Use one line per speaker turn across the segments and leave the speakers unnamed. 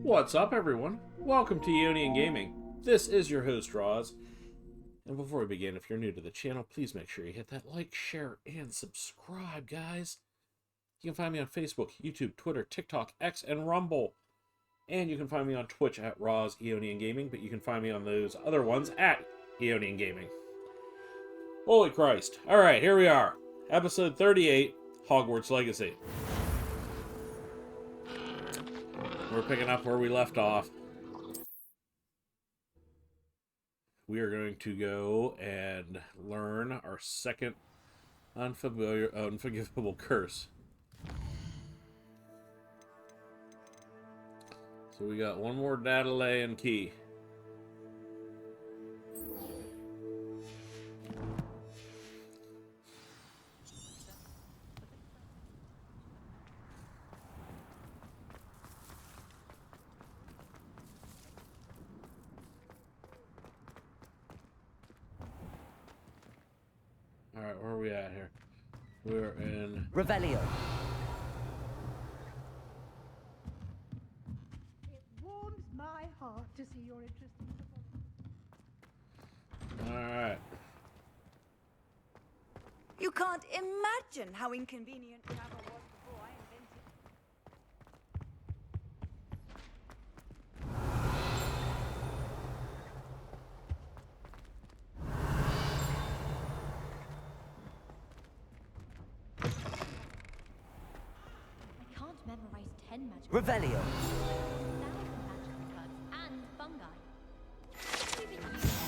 What's up, everyone? Welcome to Ionian Gaming. This is your host, Roz. And before we begin, if you're new to the channel, please make sure you hit that like, share, and subscribe, guys. You can find me on Facebook, YouTube, Twitter, TikTok, X, and Rumble. And you can find me on Twitch at Roz Ionian Gaming, but you can find me on those other ones at Ionian Gaming. Holy Christ. Alright, here we are. Episode 38, Hogwarts Legacy. We're picking up where we left off. We are going to go and learn our second unforgivable curse. So we got one more data lay and key. Alright, where are we at here? We're in
Revelio.
It warms my heart to see your interest in football.
Alright.
You can't imagine how inconvenient travel was before I invented it.
I can't memorize 10 magic
Revelio.
1,000 magical bugs and fungi. We've been using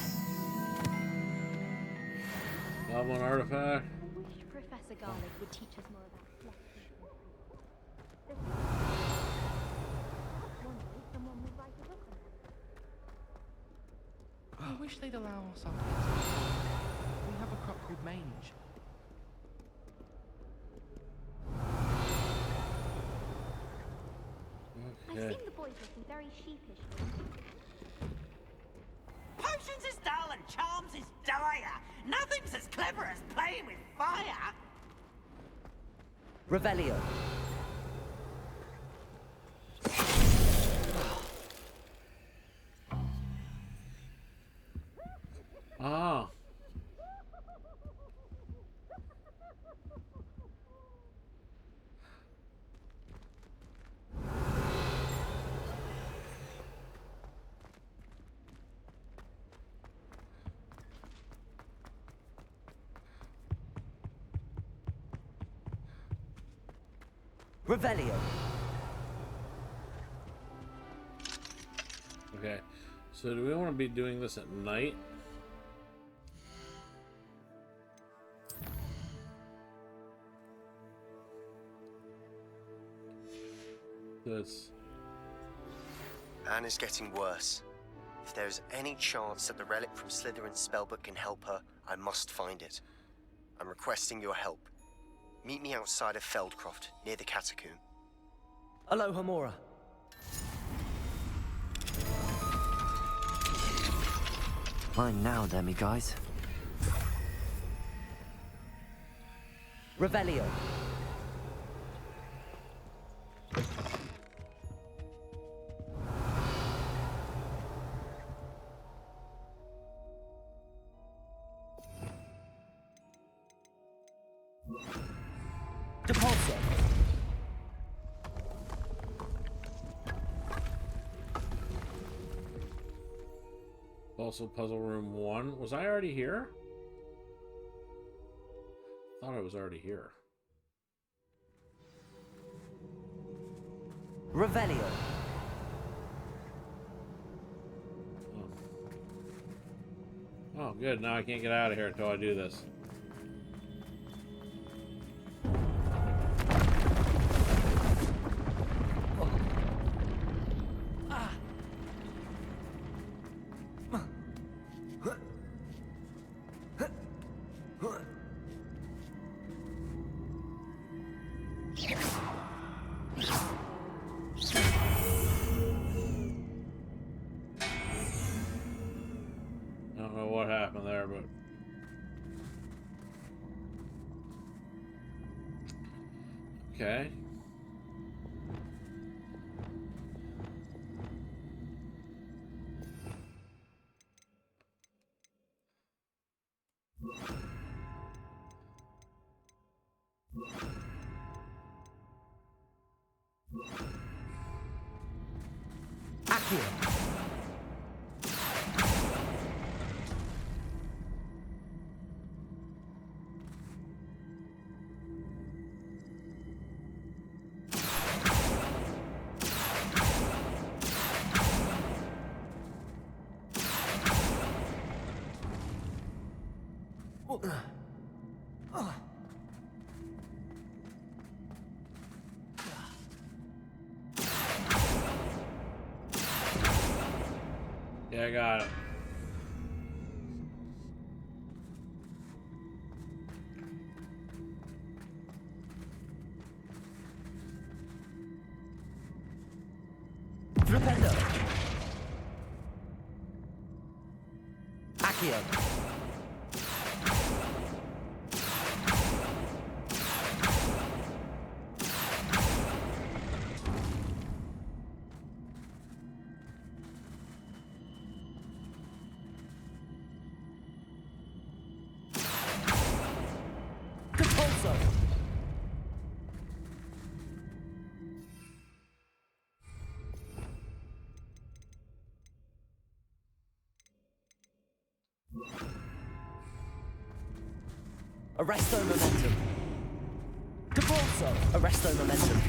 Goblin artifact.
I wish Professor Garlic would teach us more about fluff people.
One day someone will write a book on that.
I wish they'd allow us our kids. We have a crop called mange.
I've
Okay.
seen the boys looking very sheepish.
Potions is dull and charms is dire. Nothing's as clever as playing with fire.
Revelio.
Ah.
Revelio.
Okay. So do we want to be doing this at night? That's
Anne is getting worse. If there is any chance that the relic from Slytherin's spellbook can help her, I must find it. I'm requesting your help. Meet me outside of Feldcroft, near the catacomb.
Aloha Mora. Mine now, demi-guys. Revelio. Deposit.
also puzzle room 1. Was I already here? Thought I was already here.
Revelio.
Oh, good. Now I can't get out of here until I do this. I don't know what happened there, but... Okay.
Accio.
Yeah, I got it.
Flipendo. Accio. Compulso. Arresto momentum. Compulso. Arresto momentum.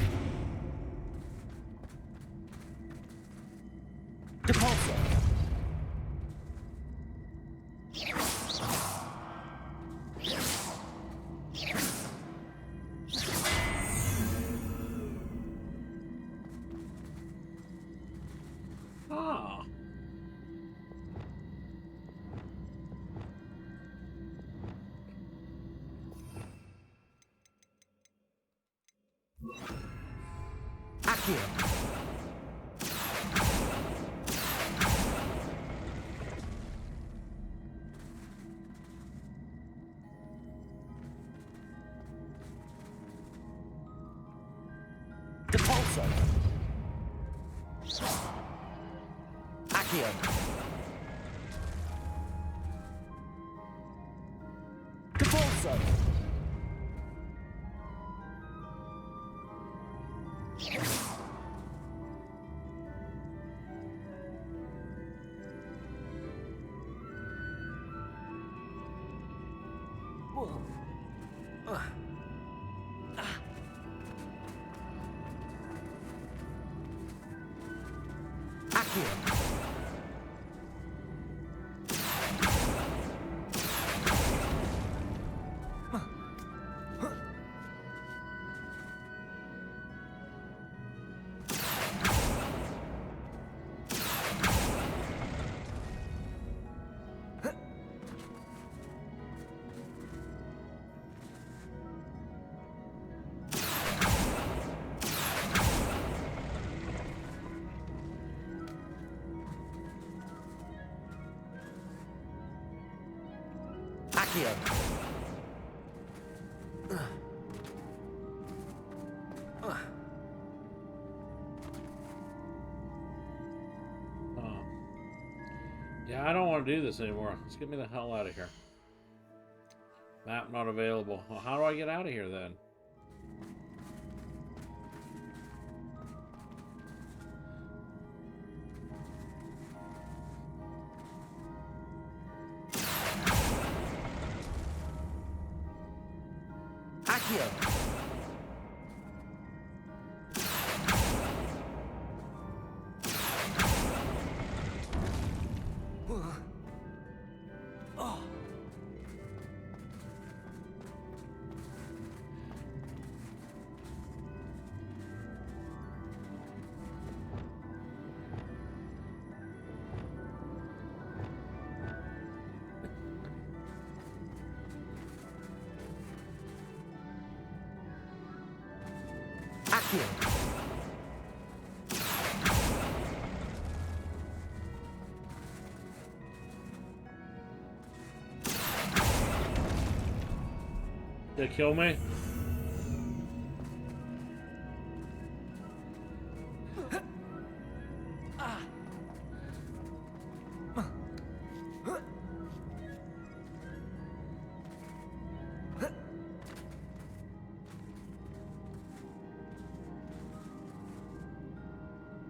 Compulso.
Ah.
Accio. Compulso. Accio. Compulso. Accio. Accio.
Oh. Yeah, I don't want to do this anymore. Let's get me the hell out of here. Map not available. Well, how do I get out of here then?
Accio. Accio.
They kill me?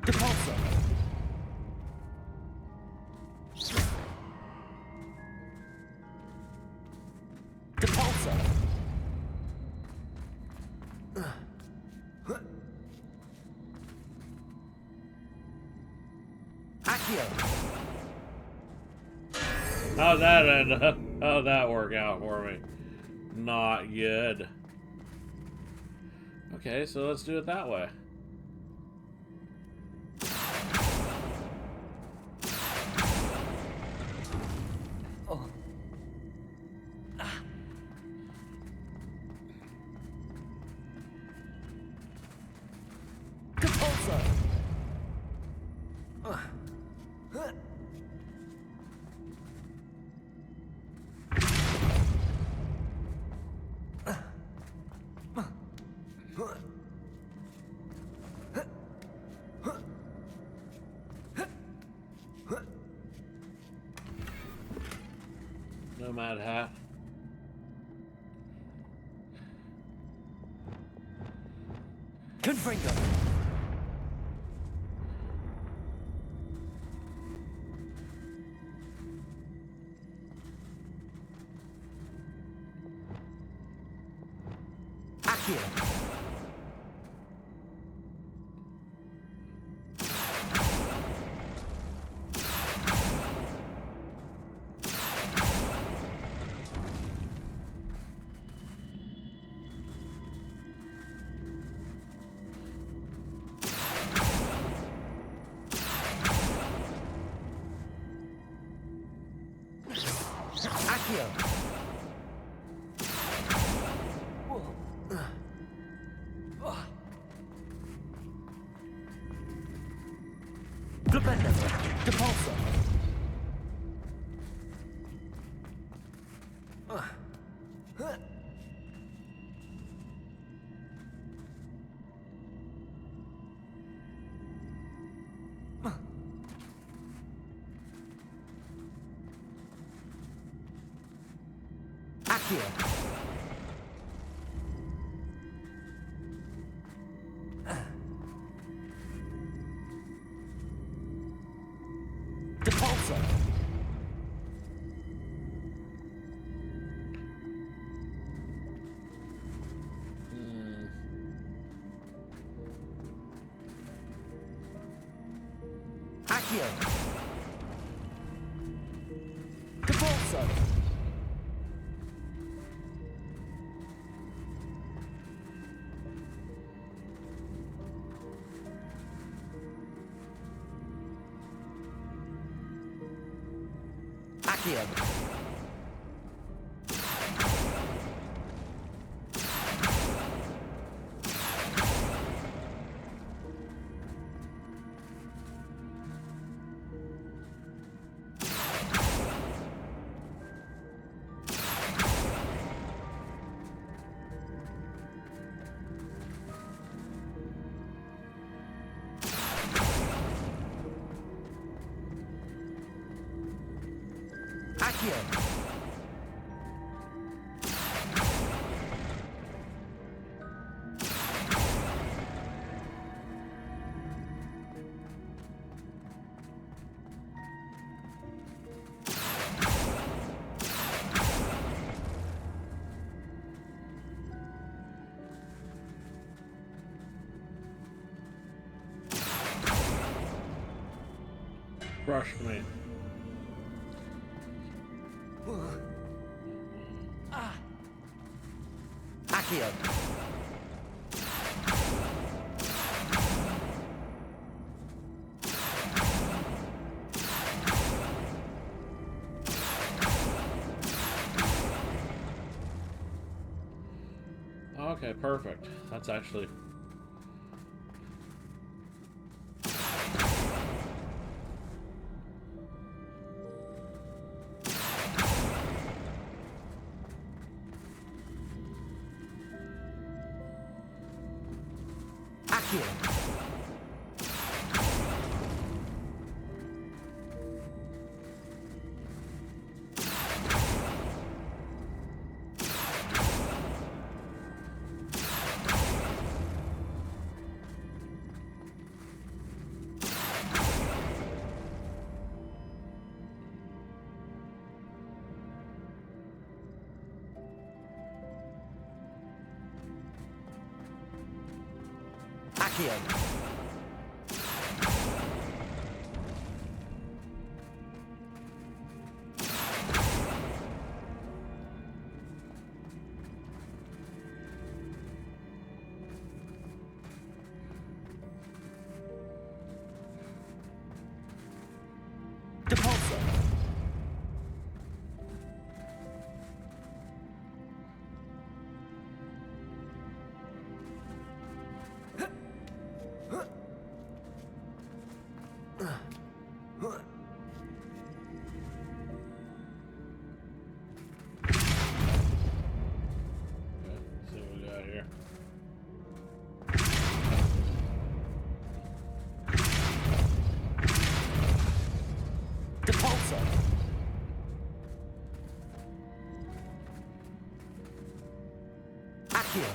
Compulso. Accio.
How'd that end up? How'd that work out for me? Not good. Okay, so let's do it that way.
Compulso.
Nomad hat.
Confringo. Accio. Accio. Flipendo. Compulso. Accio. Compulso. Accio. Compulso. Accio. Accio.
Brush me.
Accio.
Okay, perfect. That's actually...
Accio. Accio.
See what we got here.
Depulso. Accio.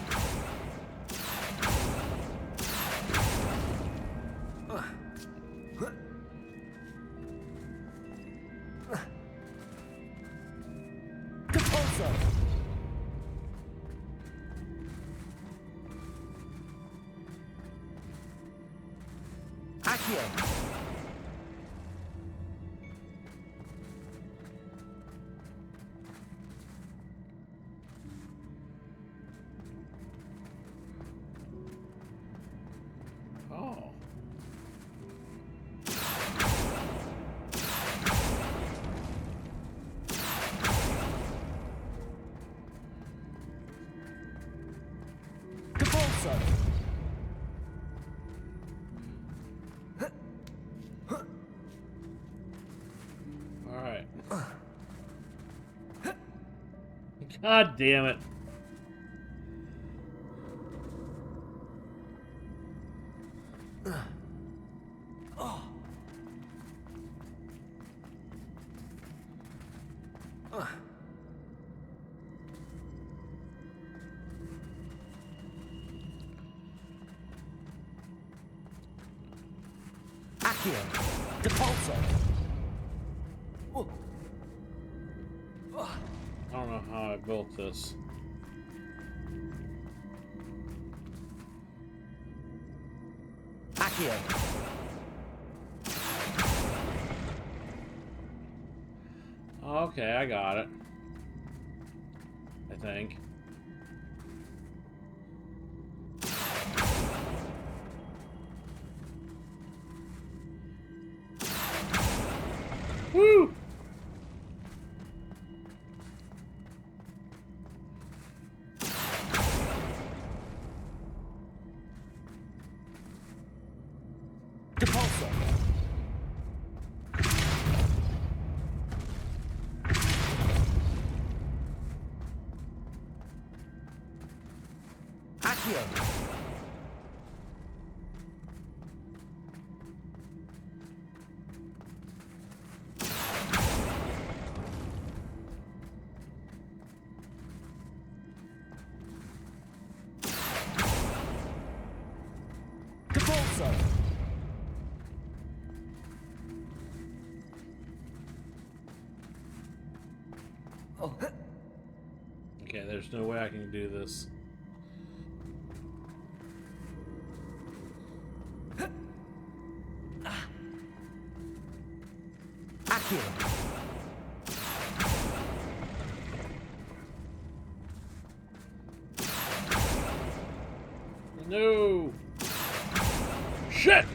Depulso. Accio.
Oh.
Depulso.
All right. God damn it.
Accio. Depulso.
I don't know how I built this.
Accio.
Okay, I got it. I think. Woo!
Depulso. Accio. Depulso.
Okay, there's no way I can do this.
Accio.
No! Shit!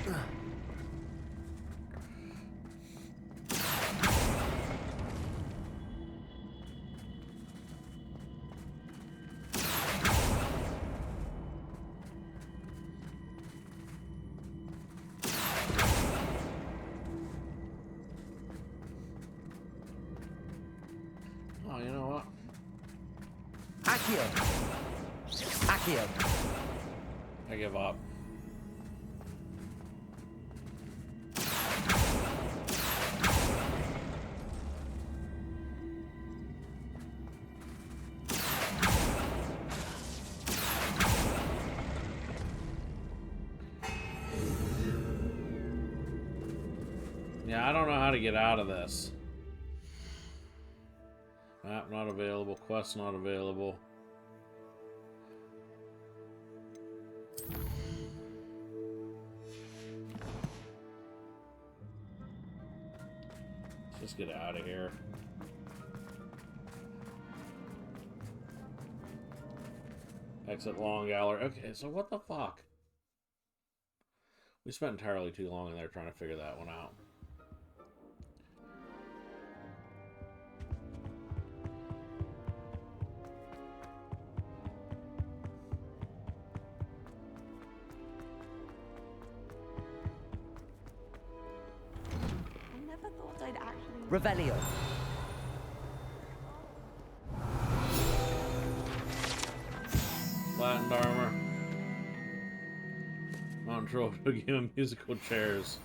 Oh, you know what?
Accio. Accio.
I give up. Yeah, I don't know how to get out of this. Map not available, quest not available. Let's just get out of here. Exit long gallery. Okay, so what the fuck? We spent entirely too long in there trying to figure that one out.
never thought I'd actually.
Revelio.
Flattened armor. Control to give him musical chairs.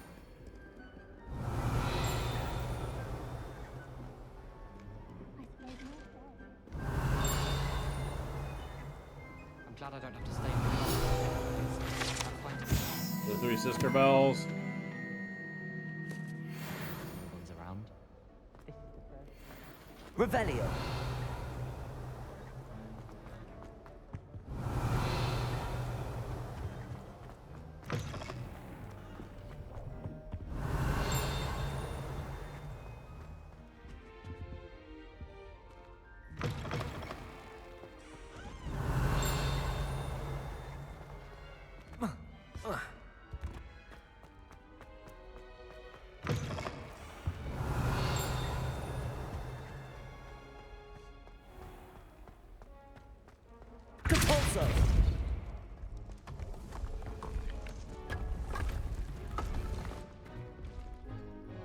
I'm glad I don't have to stay in the class.
The three sister bells.
No one's around.
Revelio. Compulso.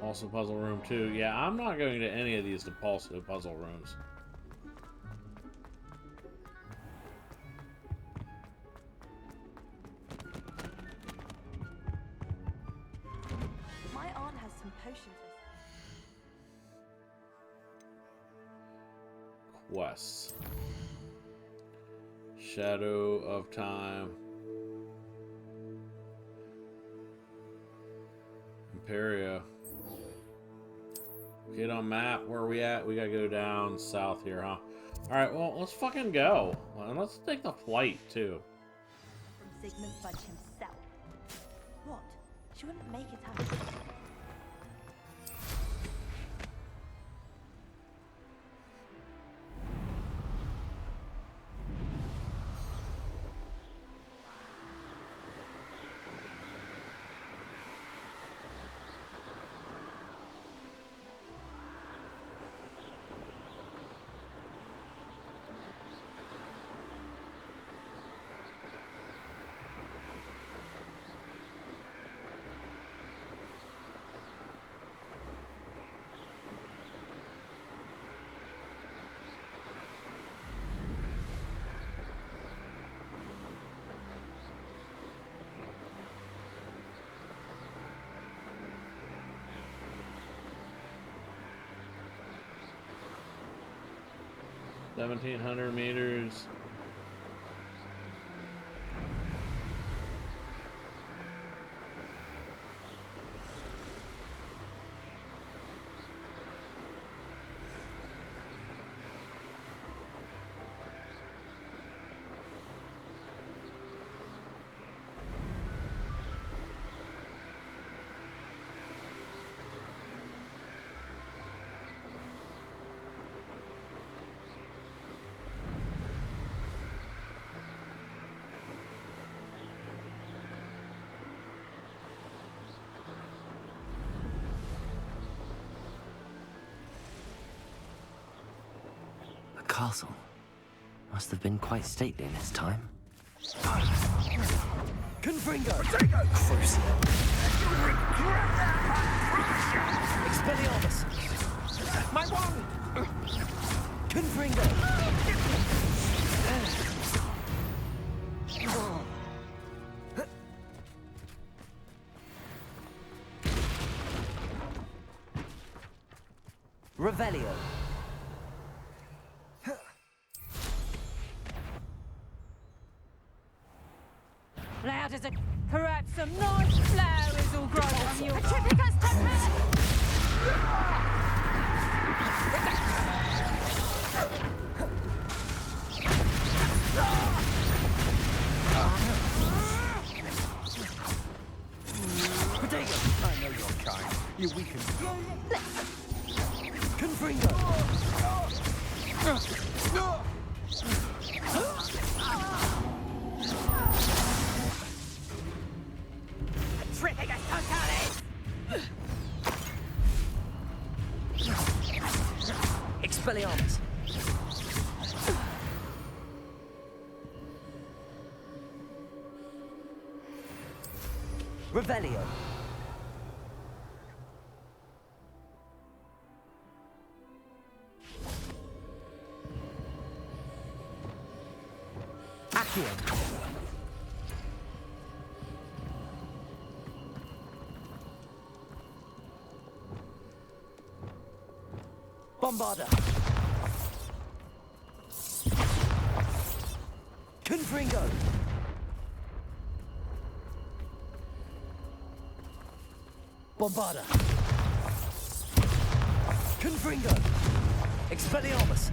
Also puzzle room 2. Yeah, I'm not going to any of these Depulso puzzle rooms.
My aunt has some potions.
Quests. Shadow of Time. Imperio. Get on map. Where are we at? We gotta go down south here, huh? Alright, well, let's fucking go. And let's take the flight, too.
From Sigmund Fudge himself. What? She wouldn't make it happen.
$1,700 meters.
The castle must have been quite stately in its time. Confringo! Crucial! Expelliarmus! My wand! Confringo! Revelio.
Loud as a. Perhaps some nice flowers will grow from your. Petrificus temper!
Potato! I know your kind. You weaken. Confringo!
Petrificus totalis!
Expelliarmus! Revelio. Accio. Bombarda. Confringo. Bombarda. Confringo. Expelliarmus.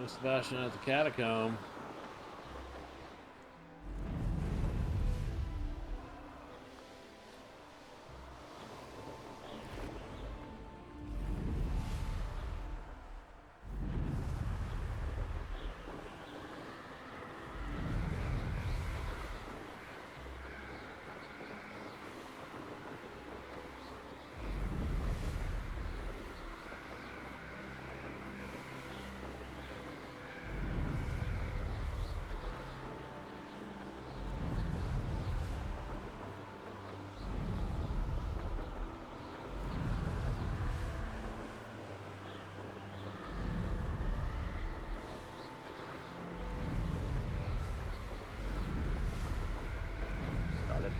Sebastian at the catacomb.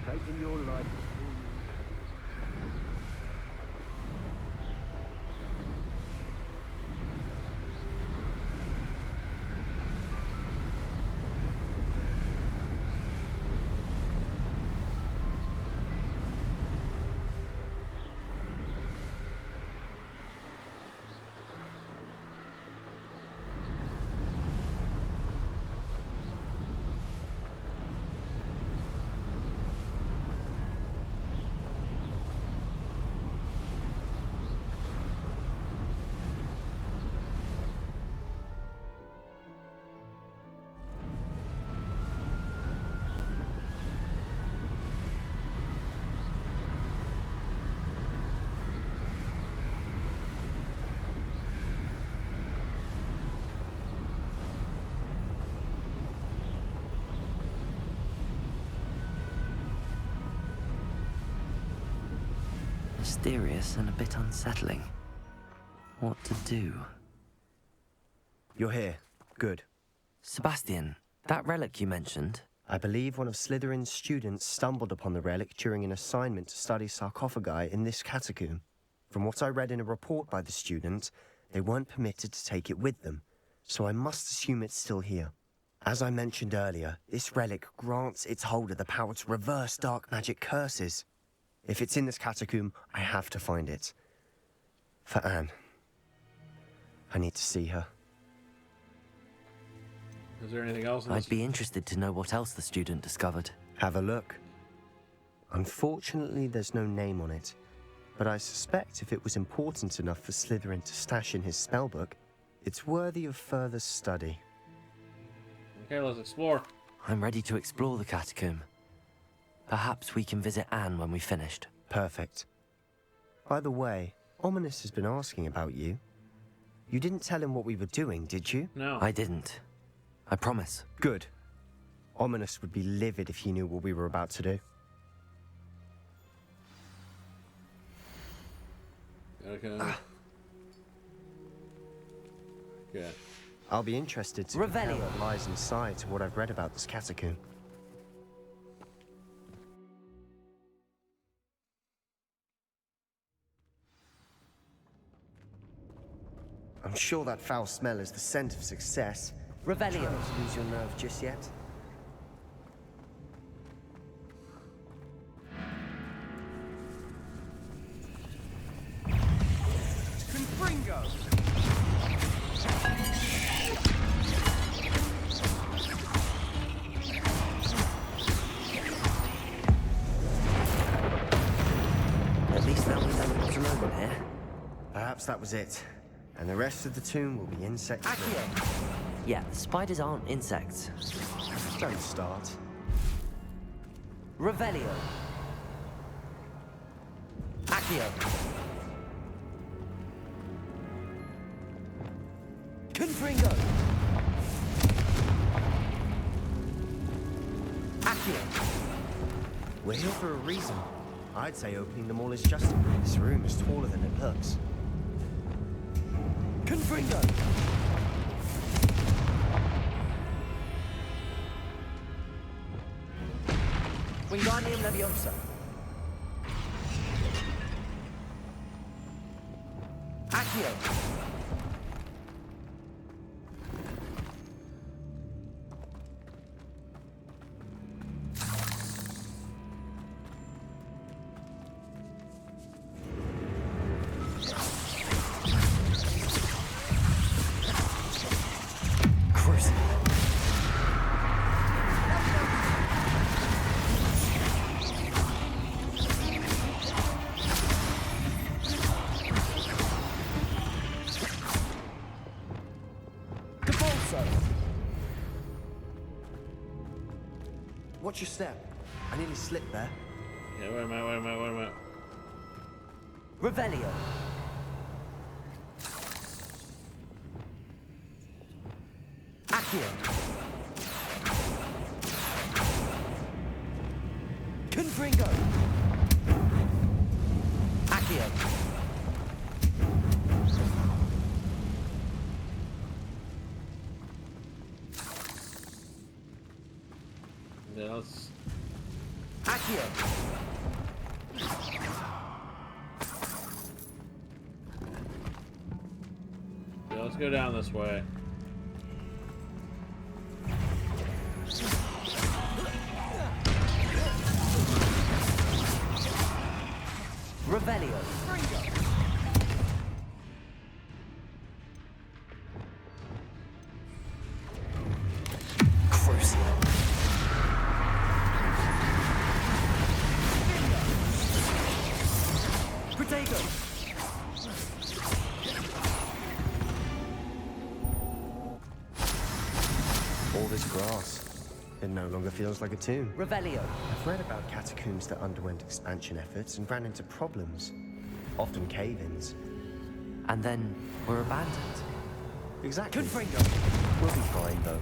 Taking your life.
Mysterious and a bit unsettling. What to do?
You're here. Good.
Sebastian, that relic you mentioned.
I believe one of Slytherin's students stumbled upon the relic during an assignment to study sarcophagi in this catacomb. From what I read in a report by the student, they weren't permitted to take it with them, so I must assume it's still here. As I mentioned earlier, this relic grants its holder the power to reverse dark magic curses. If it's in this catacomb, I have to find it. For Anne. I need to see her.
Is there anything else in this?
I'd be interested to know what else the student discovered.
Have a look. Unfortunately, there's no name on it, but I suspect if it was important enough for Slytherin to stash in his spellbook, it's worthy of further study.
Okay, let's explore.
I'm ready to explore the catacomb. Perhaps we can visit Anne when we've finished.
Perfect. By the way, Ominous has been asking about you. You didn't tell him what we were doing, did you?
No.
I didn't. I promise.
Good. Ominous would be livid if he knew what we were about to do.
Okay. Good.
I'll be interested to compare
Revelio.
what lies inside to what I've read about this catacomb. I'm sure that foul smell is the scent of success.
Revelio.
Try not to lose your nerve just yet.
Confringo!
At least now we know what's alone in here.
Perhaps that was it. And the rest of the tomb will be insect.
Accio. Yeah, spiders aren't insects.
Don't start.
Revelio. Accio. Confringo. Accio.
We're here for a reason. I'd say opening them all is just... This room is taller than it looks.
Confringo. Wingardium Leviosa. Accio. Cruise.
Watch your step. I nearly slipped there.
Yeah, wait a minute.
Revelio. Accio. Confringo. Accio.
Yeah, let's...
Accio.
Yeah, let's go down this way.
Revelio. Crucio. Protego.
All this grass. It no longer feels like a tomb.
Revelio.
I've read about catacombs that underwent expansion efforts and ran into problems. Often cave-ins.
And then we're abandoned.
Exactly.
Confringo.
We'll be fine, though.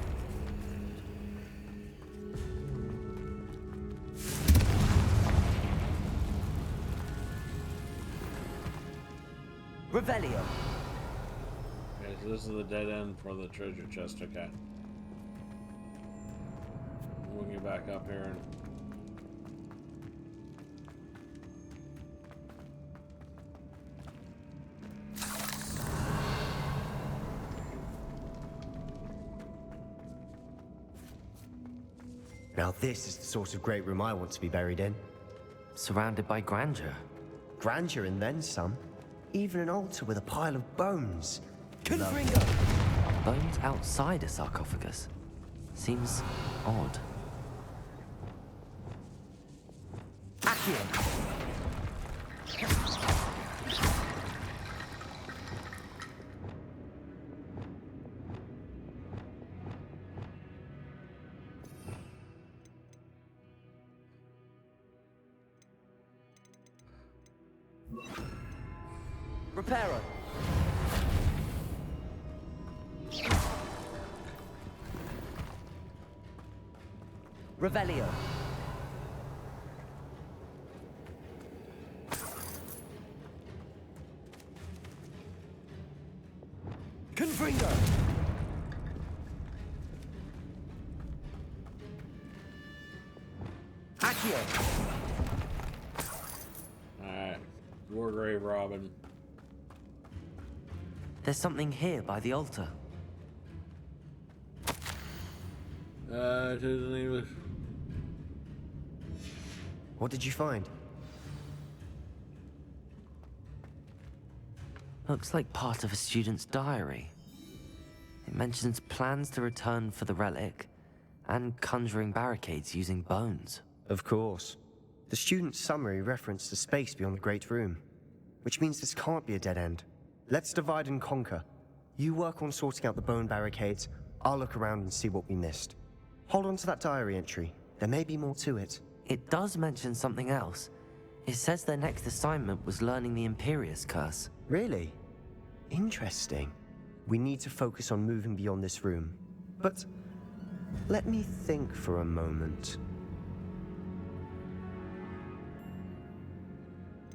Revelio.
Okay, so this is the dead end for the treasure chest, okay. We'll get back up here and...
Now this is the sort of great room I want to be buried in.
Surrounded by grandeur.
Grandeur and then some. Even an altar with a pile of bones.
Confringo. Bones outside a sarcophagus. Seems odd. Accio. Reparo. Revelio. Confringo. Accio.
Alright. Wargrave Robin.
There's something here by the altar.
It isn't English.
What did you find?
Looks like part of a student's diary. It mentions plans to return for the relic and conjuring barricades using bones.
Of course. The student's summary referenced a space beyond the Great Room, which means this can't be a dead end. Let's divide and conquer. You work on sorting out the bone barricades, I'll look around and see what we missed. Hold on to that diary entry. There may be more to it.
It does mention something else. It says their next assignment was learning the Imperius curse.
Really? Interesting. We need to focus on moving beyond this room. But let me think for a moment.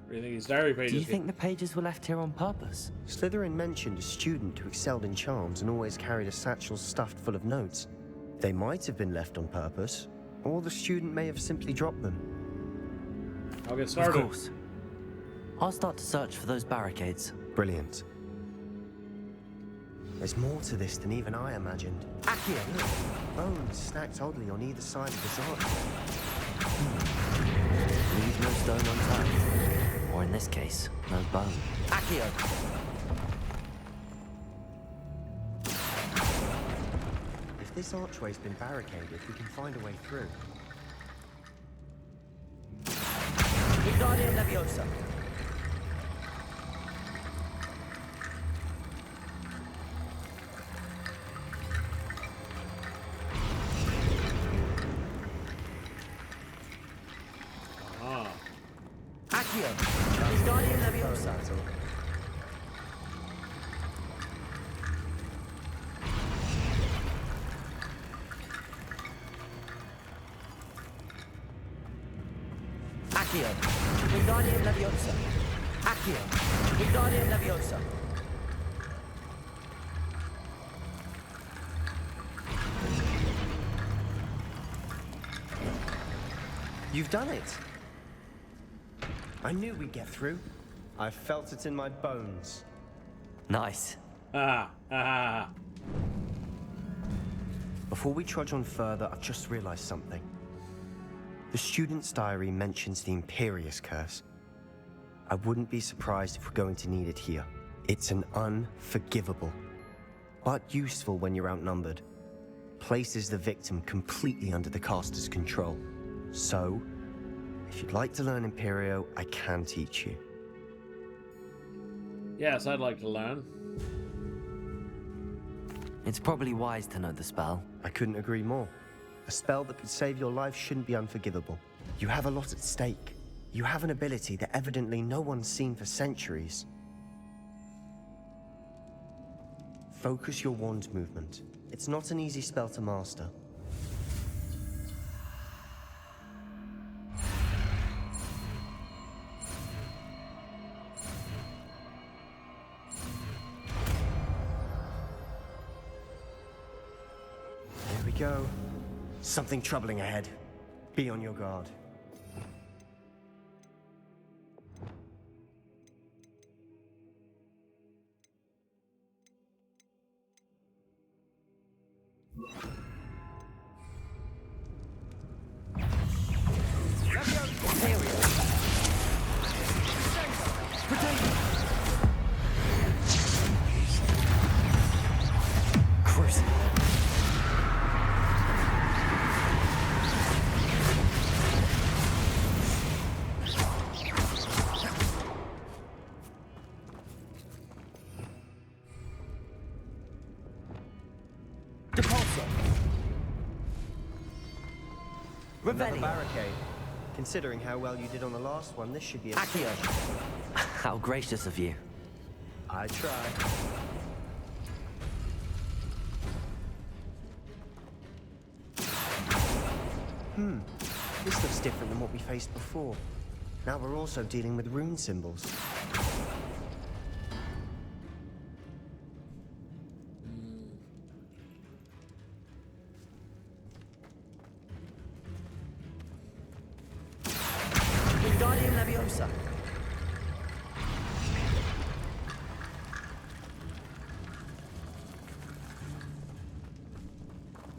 What do you think these diary pages?
Do you think the pages were left here on purpose?
Slytherin mentioned a student who excelled in charms and always carried a satchel stuffed full of notes. They might have been left on purpose, or the student may have simply dropped them.
I'll get started.
Of course. I'll start to search for those barricades.
Brilliant. There's more to this than even I imagined. Accio! Bones stacked oddly on either side of this archway.
Leave no stone unturned. Or in this case, no bone.
Accio! If this archway's been barricaded, we can find a way through.
Wingardium Leviosa. Accio. Wingardium Leviosa. Accio. Wingardium Leviosa. Accio. Wingardium Leviosa.
You've done it! I knew we'd get through. I felt it in my bones.
Nice.
Before we trudge on further, I've just realized something. The student's diary mentions the Imperius curse. I wouldn't be surprised if we're going to need it here. It's an unforgivable, but useful when you're outnumbered. Places the victim completely under the caster's control. So, if you'd like to learn Imperio, I can teach you.
Yes, I'd like to learn.
It's probably wise to know the spell.
I couldn't agree more. A spell that could save your life shouldn't be unforgivable. You have a lot at stake. You have an ability that evidently no one's seen for centuries. Focus your wand movement. It's not an easy spell to master. Here we go. Something troubling ahead. Be on your guard. Another barricade. Considering how well you did on the last one, this should be a...
Accio! How gracious of you.
I try. This looks different than what we faced before. Now we're also dealing with rune symbols.
Wingardium Leviosa.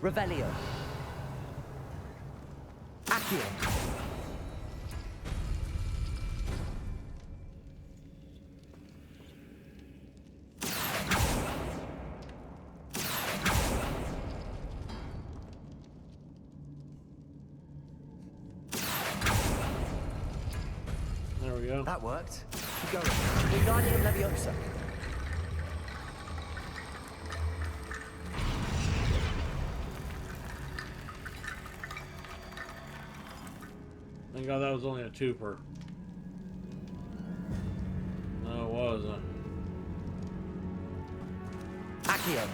Revelio. Accio.
There we go.
That worked. Keep going.
Wingardium Leviosa.
Thank God that was only a twofer.
Accio.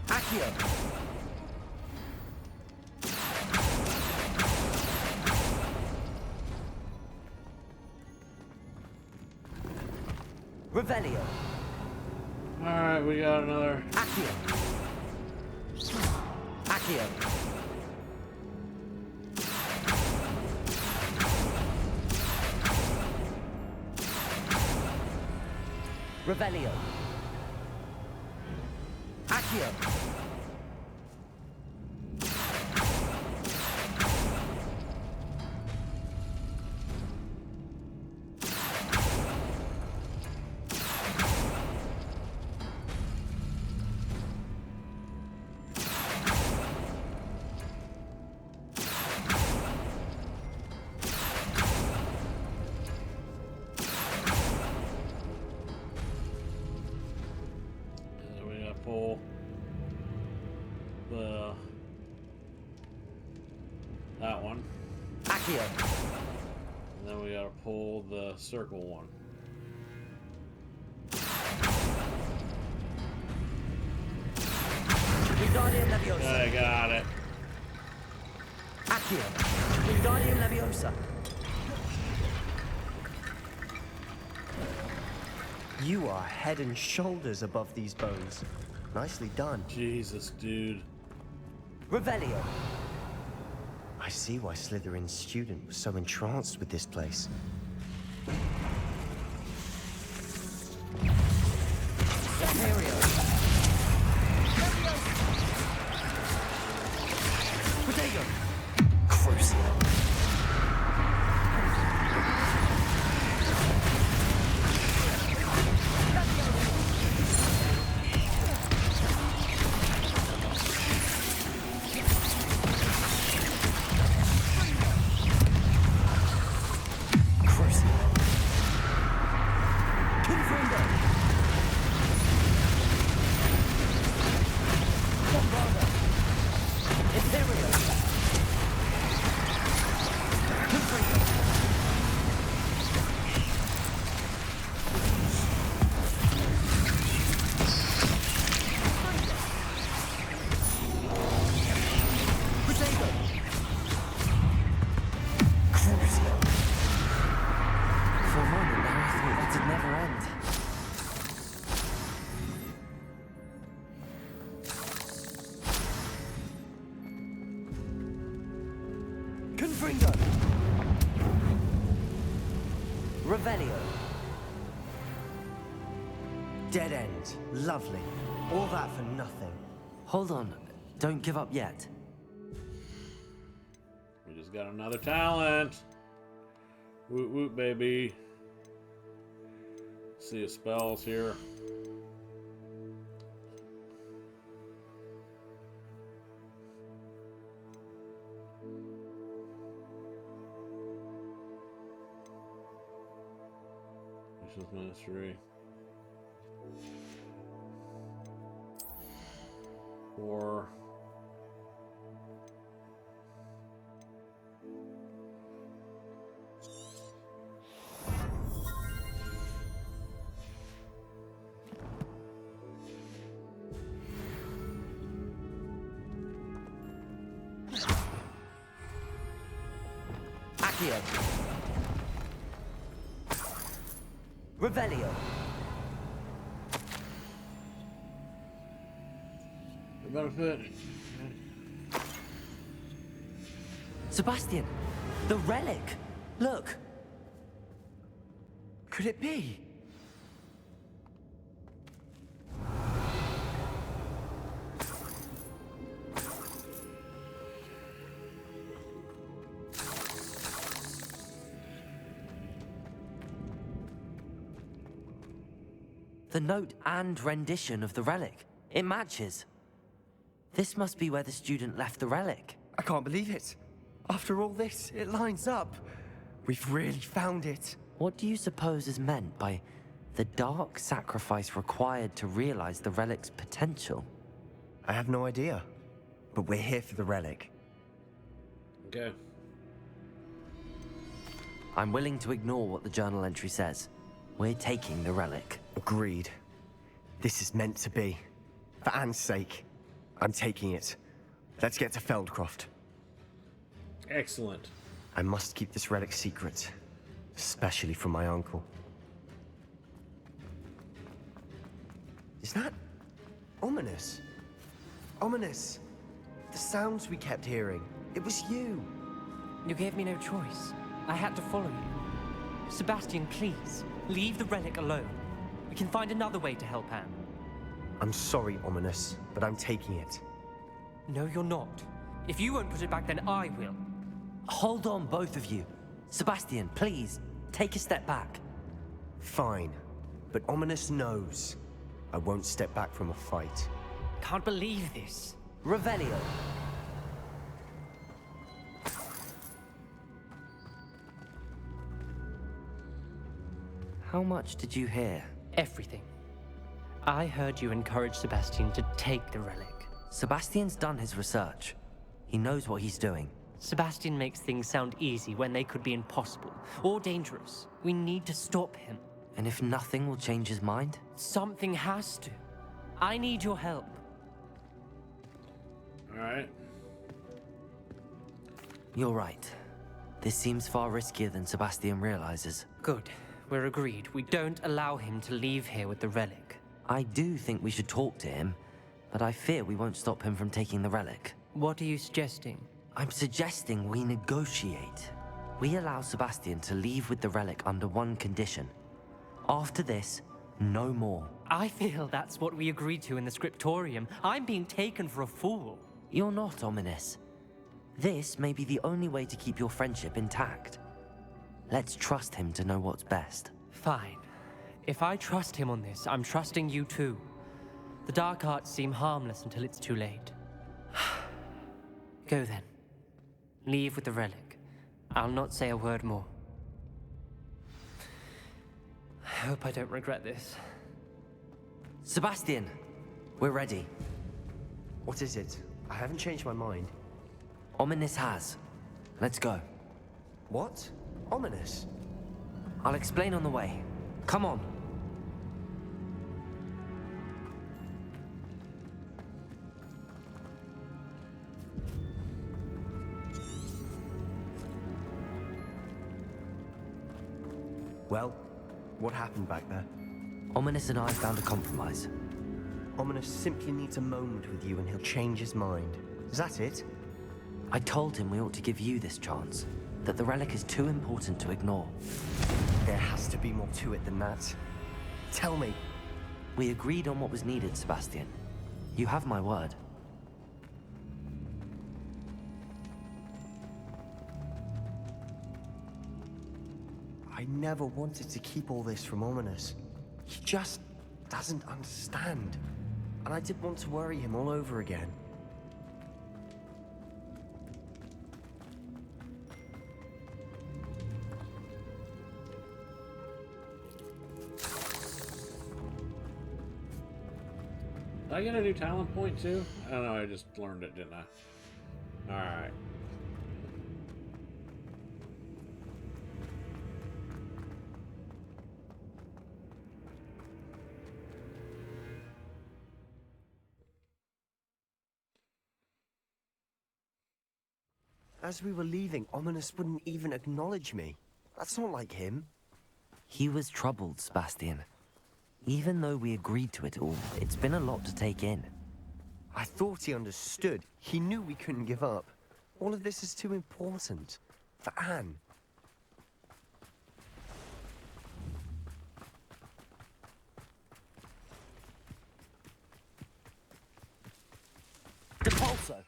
Accio. Revelio.
Alright, we got another.
Accio. Accio. Revelio. Accio.
And then we gotta pull that one.
Accio.
And then we gotta pull the circle one.
Wingardium Leviosa.
I got it.
Accio. Wingardium Leviosa.
You are head and shoulders above these bones. Nicely done.
Jesus, dude.
Revelio.
I see why Slytherin's student was so entranced with this place.
Imperio. Potato.
Crucial. Crucial.
Confringo. Bombarda. Imperio. Confringo. Potato.
Crucial.
For a moment there, I thought that'd never end.
Confringo. Revelio.
Dead end. Lovely. All that for nothing.
Hold on, don't give up yet.
We just got another talent. Woot woot, baby. See his spells here. This is ministry. 4.
Accio. Revelio.
The benefit.
Sebastian, the relic. Look. Could it be?
The note and rendition of the relic. It matches. This must be where the student left the relic.
I can't believe it. After all this, it lines up. We've really found it.
What do you suppose is meant by The dark sacrifice required to realize the relic's potential.
I have no idea. But we're here for the relic.
Okay.
I'm willing to ignore what the journal entry says. We're taking the relic.
Agreed. This is meant to be. For Anne's sake, I'm taking it. Let's get to Feldcroft.
Excellent.
I must keep this relic secret, especially from my uncle. Is that ominous? Ominous. The sounds we kept hearing. It was you.
You gave me no choice. I had to follow you. Sebastian, please, leave the relic alone. We can find another way to help Anne.
I'm sorry, Ominous, but I'm taking it.
No, you're not. If you won't put it back, then I will.
Hold on, both of you. Sebastian, please, take a step back.
Fine, but Ominous knows I won't step back from a fight.
Can't believe this.
Revelio. How much did you hear?
Everything. I heard you encourage Sebastian to take the relic.
Sebastian's done his research. He knows what he's doing.
Sebastian makes things sound easy when they could be impossible or dangerous. We need to stop him.
And if nothing will change his mind?
Something has to. I need your help.
Alright.
You're right. This seems far riskier than Sebastian realizes.
Good. We're agreed. We don't allow him to leave here with the relic.
I do think we should talk to him, but I fear we won't stop him from taking the relic.
What are you suggesting?
I'm suggesting we negotiate. We allow Sebastian to leave with the relic under one condition. After this, no more.
I feel that's what we agreed to in the scriptorium. I'm being taken for a fool.
You're not, Ominous. This may be the only way to keep your friendship intact. Let's trust him to know what's best.
Fine. If I trust him on this, I'm trusting you too. The dark arts seem harmless until it's too late. Go then. Leave with the relic. I'll not say a word more. I hope I don't regret this.
Sebastian, we're ready.
What is it? I haven't changed my mind.
Ominous has. Let's go.
What? Ominous?
I'll explain on the way. Come on.
Well, what happened back there?
Ominous and I found a compromise.
Ominous simply needs a moment with you and he'll change his mind. Is that it?
I told him we ought to give you this chance, that the relic is too important to ignore.
There has to be more to it than that. Tell me.
We agreed on what was needed, Sebastian. You have my word.
I never wanted to keep all this from Ominous. He just doesn't understand. And I didn't want to worry him all over again.
Did I get a new talent point too? I don't know, I just learned it, didn't I? Alright.
As we were leaving, Ominous wouldn't even acknowledge me. That's not like him.
He was troubled, Sebastian. Even though we agreed to it all, it's been a lot to take in.
I thought he understood. He knew we couldn't give up. All of this is too important. For Anne.
Depulso!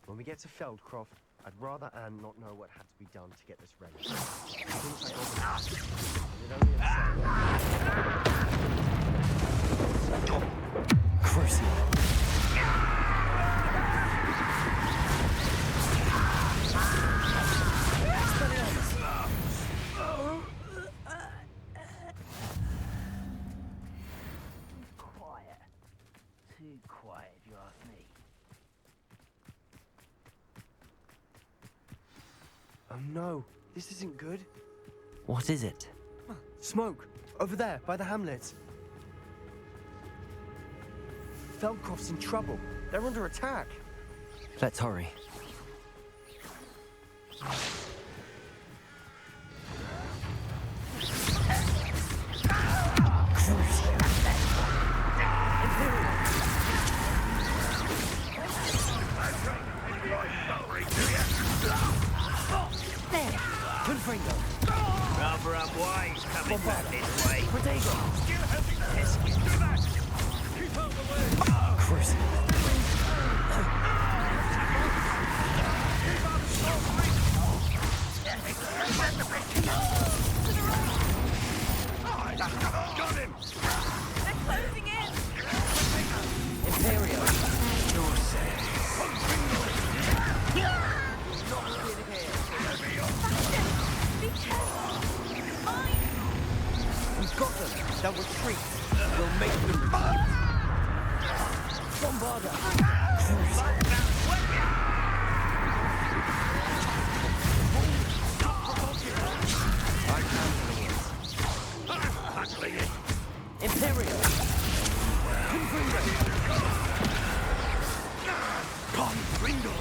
When we get to Feldcroft, I'd rather Anne not know what had to be done to get this ready. Since I got it, it only
Quiet. Too quiet, if you ask me.
Oh no, this isn't good.
What is it?
Smoke! Over there, by the hamlet. Feldcroft's in trouble. They're under attack.
Let's hurry.
Rather unwise coming back this way.
Got him! They're closing in!
Imperio.
Be careful! Mine!
We've got them. They'll retreat. We'll make them. Bombarda.
Imperio.
Confringo!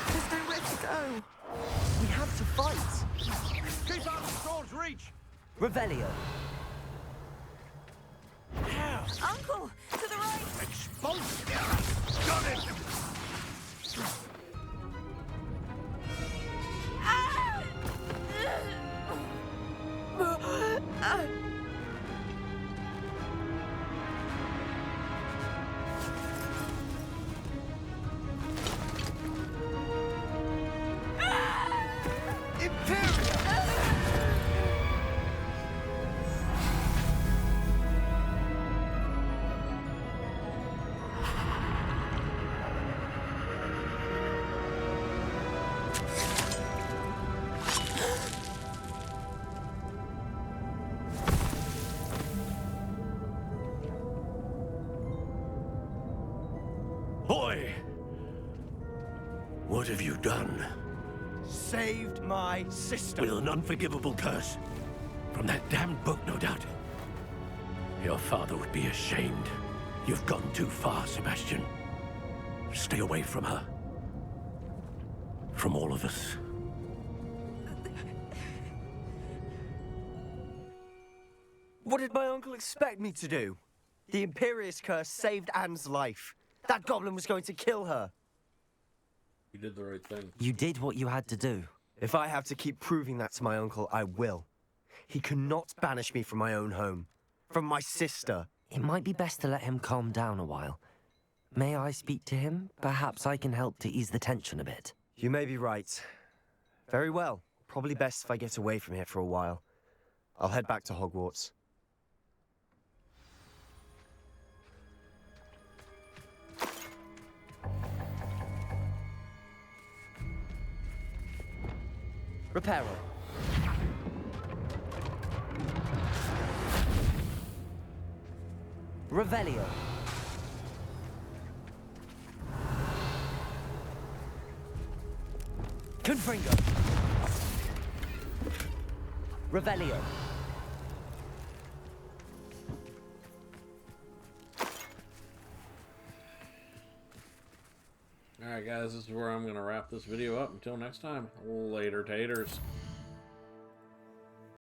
There's nowhere to go. We have to fight.
Keep out of Sword's reach!
Revelio.
Uncle! To the right!
Expulse! Got him!
Boy! What have you done?
Saved my sister.
With an unforgivable curse. From that damned book, no doubt. Your father would be ashamed. You've gone too far, Sebastian. Stay away from her. From all of us.
What did my uncle expect me to do? The Imperious curse saved Anne's life. That goblin was going to kill her.
You did the right thing.
You did what you had to do.
If I have to keep proving that to my uncle, I will. He cannot banish me from my own home. From my sister.
It might be best to let him calm down a while. May I speak to him? Perhaps I can help to ease the tension a bit.
You may be right. Very well. Probably best if I get away from here for a while. I'll head back to Hogwarts.
Reparo. Revelio. Confringo. Revelio.
Alright guys, this is where I'm going to wrap this video up. Until next time, later taters.